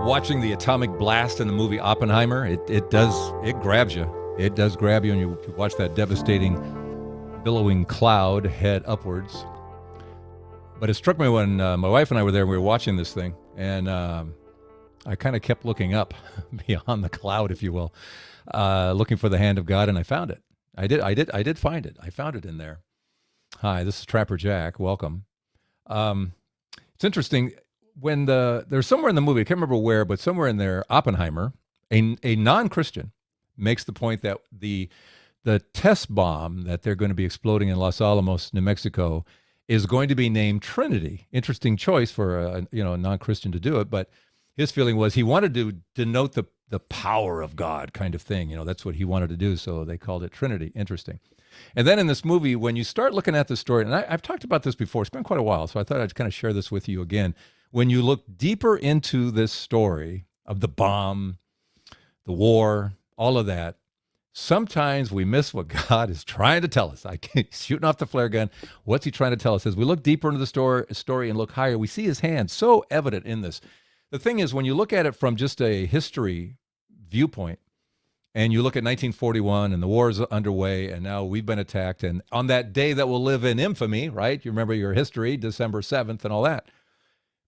Watching the atomic blast in the movie Oppenheimer, it grabs you. It does grab you, and you watch that devastating, billowing cloud head upwards. But it struck me when my wife and I were there, and we were watching this thing, and I kind of kept looking up beyond the cloud, if you will, looking for the hand of God, and I found it. I did find it. I found it in there. Hi, this is Trapper Jack. Welcome. It's interesting. When there's somewhere in the movie, I can't remember where, but somewhere in there, Oppenheimer, a non-Christian, makes the point that the test bomb that they're going to be exploding in Los Alamos, New Mexico, is going to be named Trinity. Interesting choice for a non-Christian to do it, but his feeling was he wanted to denote the power of God kind of thing. That's what he wanted to do, so they called it Trinity. Interesting. And then in this movie, when you start looking at the story, and I've talked about this before, it's been quite a while, so I thought I'd kind of share this with you again. When you look deeper into this story of the bomb, the war, all of that, sometimes we miss what God is trying to tell us. Shooting off the flare gun. What's he trying to tell us? As we look deeper into the story and look higher, we see his hand so evident in this. The thing is, when you look at it from just a history viewpoint, and you look at 1941 and the war is underway, and now we've been attacked, and on that day that will live in infamy, right? You remember your history, December 7th and all that.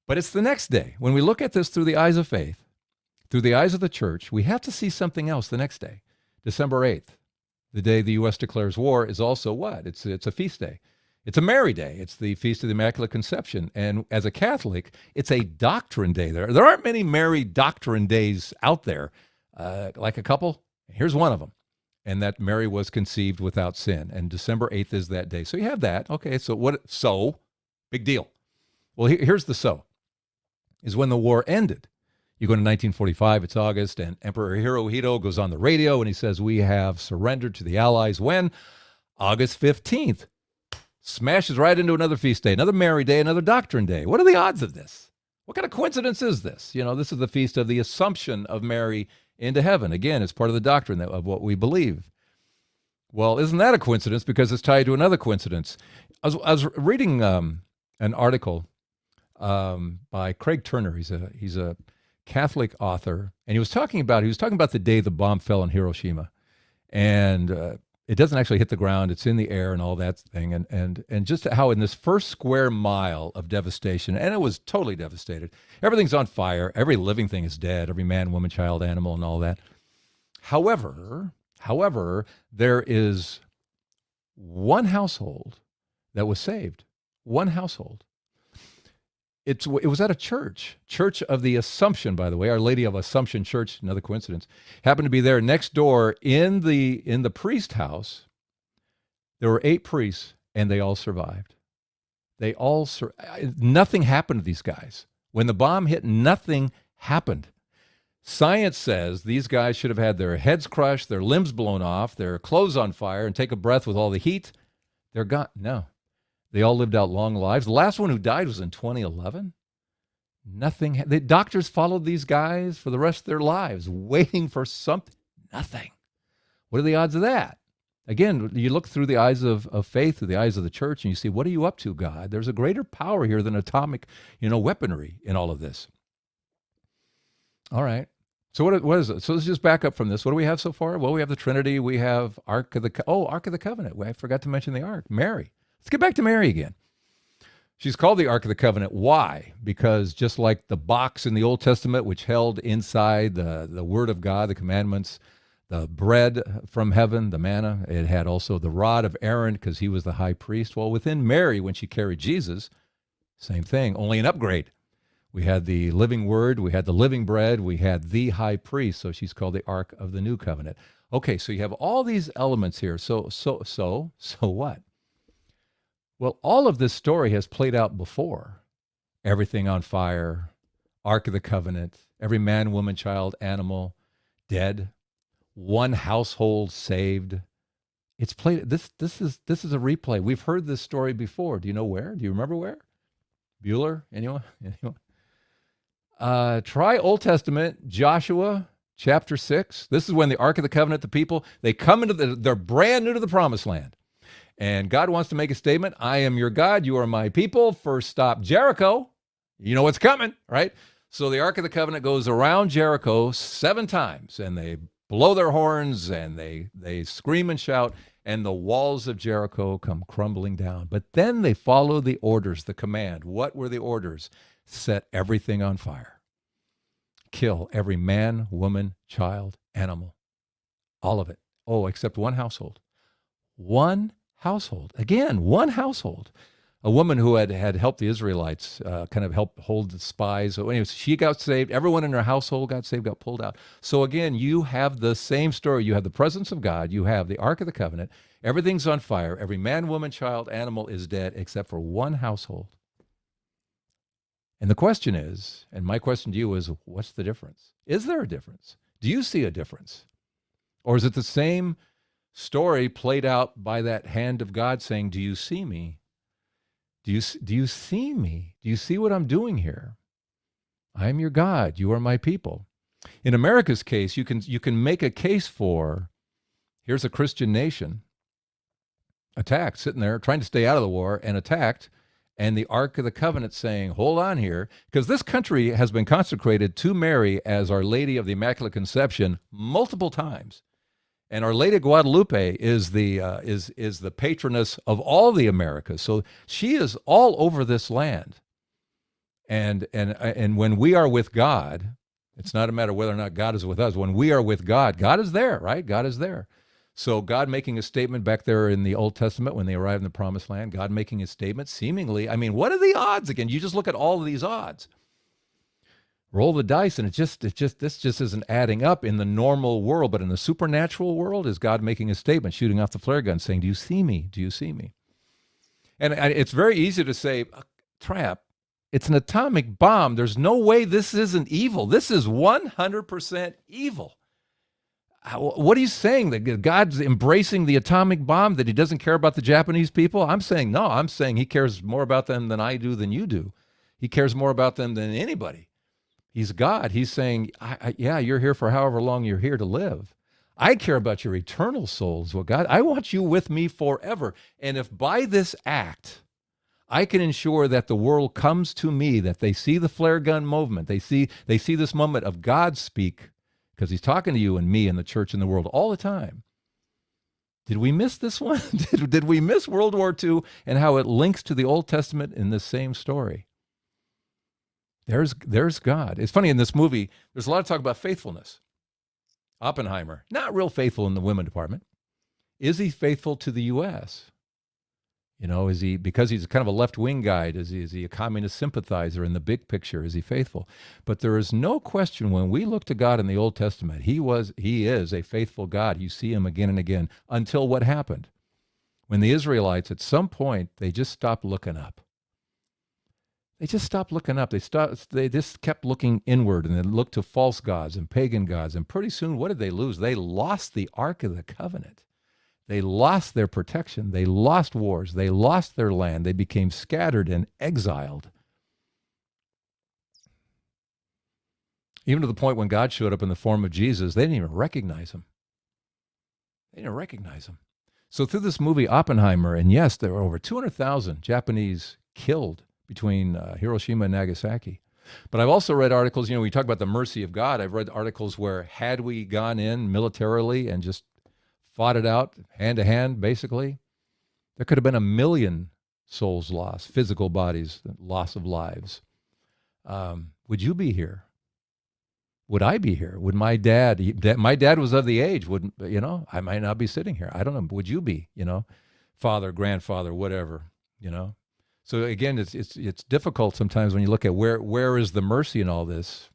But it's the next day. When we look at this through the eyes of faith, through the eyes of the church, we have to see something else the next day. December 8th, the day the U.S. declares war, is also what? It's a feast day. It's a Mary Day. It's the Feast of the Immaculate Conception. And as a Catholic, it's a doctrine day. There aren't many Mary doctrine days out there, like a couple. Here's one of them. And that Mary was conceived without sin. And December 8th is that day. So you have that. Okay, so what? So, big deal. Well, here's the so. Is when the war ended. You go to 1945, it's August, and Emperor Hirohito goes on the radio and he says, we have surrendered to the Allies when? August 15th. Smashes right into another feast day, another Mary Day, another Doctrine Day. What are the odds of this? What kind of coincidence is this? This is the feast of the Assumption of Mary into heaven. Again, it's part of the doctrine of what we believe. Well, isn't that a coincidence? Because it's tied to another coincidence. I was reading an article by Craig Turner. He's a Catholic author, and he was talking about the day the bomb fell in Hiroshima, and it doesn't actually hit the ground; it's in the air and all that thing, and just how in this first square mile of devastation, and it was totally devastated. Everything's on fire. Every living thing is dead. Every man, woman, child, animal, and all that. However, there is one household that was saved. One household. It was at a Church of the Assumption, by the way, Our Lady of Assumption Church, another coincidence, happened to be there next door in the priest house. There were 8 priests, and they all survived. Nothing happened to these guys. When the bomb hit, nothing happened. Science says these guys should have had their heads crushed, their limbs blown off, their clothes on fire, and take a breath with all the heat. They're gone. No. They all lived out long lives. The last one who died was in 2011. Nothing. The doctors followed these guys for the rest of their lives, waiting for something. Nothing. What are the odds of that? Again, you look through the eyes of faith, through the eyes of the church, and you see, what are you up to, God? There's a greater power here than atomic, weaponry in all of this. All right. So what is it? So let's just back up from this. What do we have so far? Well, we have the Trinity. We have Ark of the Covenant. I forgot to mention the Ark. Mary. Let's get back to Mary again. She's called the Ark of the Covenant. Why? Because just like the box in the Old Testament, which held inside the Word of God, the commandments, the bread from heaven, the manna, it had also the rod of Aaron because he was the high priest. Well, within Mary, when she carried Jesus, same thing, only an upgrade. We had the living Word, we had the living bread, we had the high priest, so she's called the Ark of the New Covenant. Okay, so you have all these elements here. So what? Well, all of this story has played out before. Everything on fire, Ark of the Covenant, every man, woman, child, animal, dead, one household saved. It's played. This is a replay. We've heard this story before. Do you know where? Do you remember where? Bueller? Anyone? Try Old Testament, Joshua chapter 6. This is when the Ark of the Covenant, the people, they come into they're brand new to the promised land. And God wants to make a statement. I am your God. You are my people. First stop, Jericho. You know what's coming, right? So the Ark of the Covenant goes around Jericho 7 times, and they blow their horns, and they scream and shout, and the walls of Jericho come crumbling down. But then they follow the orders, the command. What were the orders? Set everything on fire. Kill every man, woman, child, animal, all of it. Oh, except one household. One household. Again, one household. A woman who had helped the Israelites, kind of helped hold the spies. So anyways, she got saved. Everyone in her household got saved, got pulled out. So again, you have the same story. You have the presence of God. You have the Ark of the Covenant. Everything's on fire. Every man, woman, child, animal is dead except for one household. And the question is, and my question to you is, what's the difference? Is there a difference? Do you see a difference? Or is it the same story played out by that hand of God saying, do you see me? Do you see me? Do you see what I'm doing here? I am your God. You are my people. In America's case, you can make a case for, here's a Christian nation attacked, sitting there trying to stay out of the war and attacked, and the Ark of the Covenant saying, hold on here, because this country has been consecrated to Mary as Our Lady of the Immaculate Conception multiple times. And Our Lady of Guadalupe is the patroness of all the Americas. So she is all over this land. And when we are with God, it's not a matter whether or not God is with us. When we are with God, God is there, right? God is there. So God making a statement back there in the Old Testament when they arrived in the Promised Land, God making a statement seemingly, I mean, what are the odds again? You just look at all of these odds. Roll the dice, and this just isn't adding up in the normal world, but in the supernatural world, is God making a statement, shooting off the flare gun, saying, do you see me? Do you see me? And it's very easy to say, trap, it's an atomic bomb. There's no way this isn't evil. This is 100% evil. What are you saying? That God's embracing the atomic bomb, that he doesn't care about the Japanese people? I'm saying no. I'm saying he cares more about them than I do, than you do. He cares more about them than anybody. He's God. He's saying, yeah, you're here for however long you're here to live. I care about your eternal souls. Well, God, I want you with me forever. And if by this act, I can ensure that the world comes to me, that they see the flare gun movement, they see this moment of God speak, because he's talking to you and me and the church and the world all the time. Did we miss this one? Did we miss World War II and how it links to the Old Testament in this same story? There's God. It's funny, in this movie, there's a lot of talk about faithfulness. Oppenheimer, not real faithful in the women department. Is he faithful to the U.S.? You know, is he, because he's kind of a left-wing guy, is he a communist sympathizer in the big picture? Is he faithful? But there is no question, when we look to God in the Old Testament, he is a faithful God. You see him again and again, until what happened? When the Israelites, at some point, they just stopped looking up. They just stopped looking up. They just kept looking inward, and they looked to false gods and pagan gods. And pretty soon, what did they lose? They lost the Ark of the Covenant. They lost their protection. They lost wars. They lost their land. They became scattered and exiled. Even to the point when God showed up in the form of Jesus, they didn't even recognize him. They didn't recognize him. So through this movie, Oppenheimer, and yes, there were over 200,000 Japanese killed between Hiroshima and Nagasaki. But I've also read articles, we talk about the mercy of God. I've read articles where, had we gone in militarily and just fought it out hand to hand, basically, there could have been 1 million souls lost, physical bodies, loss of lives. Would you be here? Would I be here? Would my dad was of the age, I might not be sitting here. I don't know. Would you be, father, grandfather, whatever, So again, it's difficult sometimes when you look at where is the mercy in all this.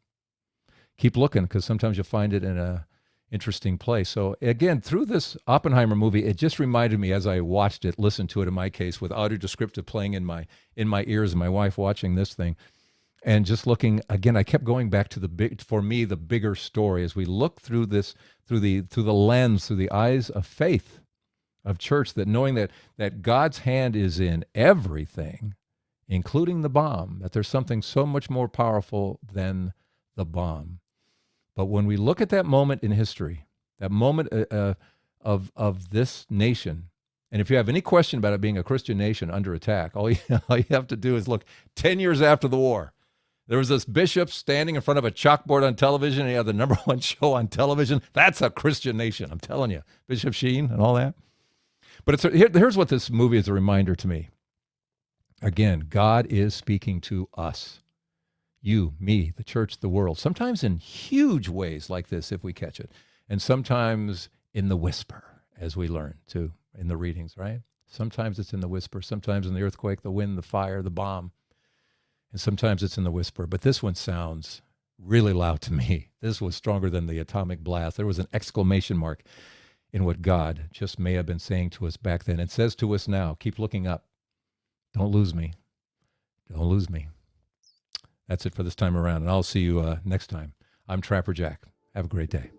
Keep looking, because sometimes you'll find it in a interesting place. So again, through this Oppenheimer movie, it just reminded me, as I watched it, listened to it in my case, with audio descriptive playing in my ears, and my wife watching this thing, and just looking again. I kept going back to the bigger story as we look through this, through the lens, through the eyes of faith, of church, that knowing that God's hand is in everything, including the bomb, that there's something so much more powerful than the bomb. But when we look at that moment in history, that moment of this nation, and if you have any question about it being a Christian nation under attack, all you have to do is look 10 years after the war. There was this bishop standing in front of a chalkboard on television, and he had the number one show on television. That's a Christian nation, I'm telling you. Bishop Sheen and all that. But here's what this movie is a reminder to me. Again, God is speaking to us. You, me, the church, the world. Sometimes in huge ways like this, if we catch it. And sometimes in the whisper, as we learn, too, in the readings, right? Sometimes it's in the whisper. Sometimes in the earthquake, the wind, the fire, the bomb. And sometimes it's in the whisper. But this one sounds really loud to me. This was stronger than the atomic blast. There was an exclamation mark in what God just may have been saying to us back then. It says to us now, keep looking up. Don't lose me. Don't lose me. That's it for this time around. And I'll see you next time. I'm Trapper Jack. Have a great day.